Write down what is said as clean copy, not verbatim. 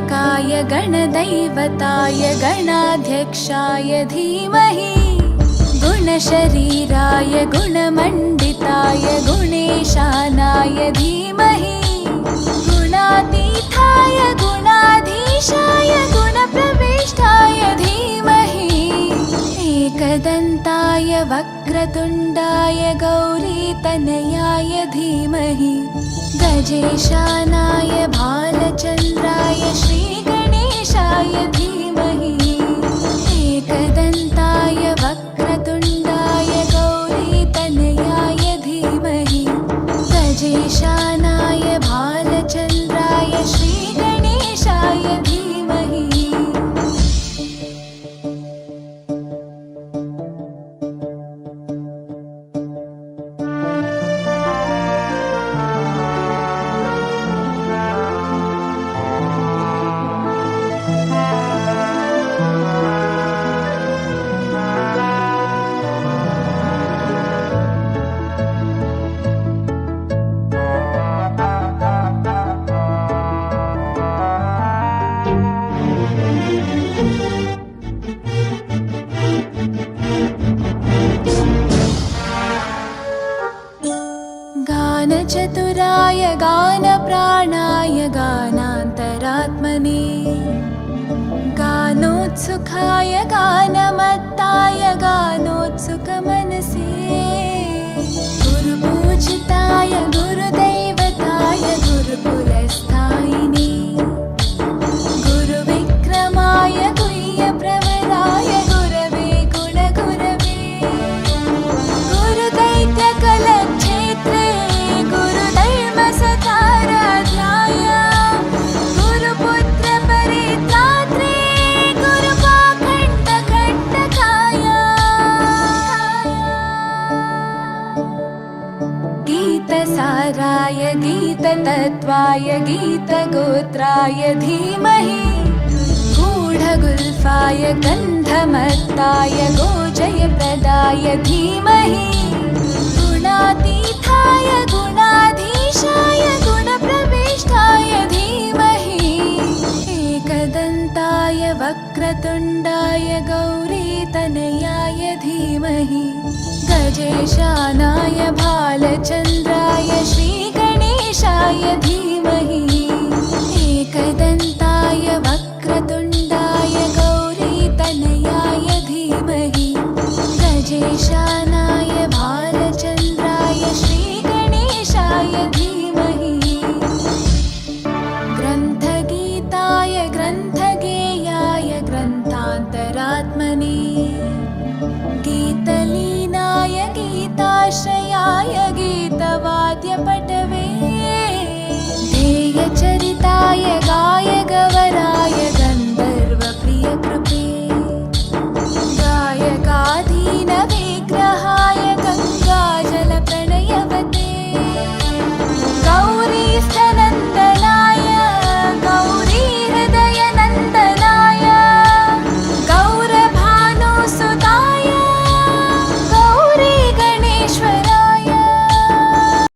गणनायकाय गणदैवताय गणाध्यक्षाय धीमहि गुणशरीराय गुणमण्डिताय गुणेशानाय धीमहि गुणातीताय गुणाधीशाय गुणप्रविष्टाय धीमहि एकदन्ताय वक्रतुण्डाय गौरीतनयाय धीमहि गजेशानाय भालचन्द्राय श्रीगणेशाय धीमहि एकदन्ताय वक्रतुण्डाय गौरीतनयाय धीमहि गजेशानाय भालचन्द्राय श्रीगणेशाय धीमहि गानचतुराय गानप्राणाय गानान्तरात्मने गानोत्सुकाय गानमत्ताय गानोत्सुकमनसे गुरुपूजिताय गुरुदैवताय गुरुकुलस्थायिने गुरुविक्रमाय गुह्यप्रवराय गुरवे गुणगुरवे गुरुदैत्यकलक्षेत्रे गुरुधर्मसताराध्याय गुरुपुत्रपरित्रात्रे गुरुपाखण्डखण्डकाय गीतसाराय गीततत्त्वाय गीतगोत्राय धीमहि गूढगुल्फाय गन्धमत्ताय गोजयप्रदाय धीमहि गुणातीताय गुणाधीशाय गुणप्रविष्टाय धीमहि एकदन्ताय वक्रतुण्डाय गौरीतनयाय धीमहि गजेशानाय भालचन्द्राय श्रीगणेशाय धीमहि एकदन्ताय वक्रतुण्डाय गौरीतनयाय धीमहि गजेशानाय भालचन्द्राय श्रीगणेशाय धीमहि ग्रन्थगीताय ग्रन्थगेयाय ग्रन्थान्तरात्मने गीतलीनाय गीताश्रयाय गीतवाद्यपठनाय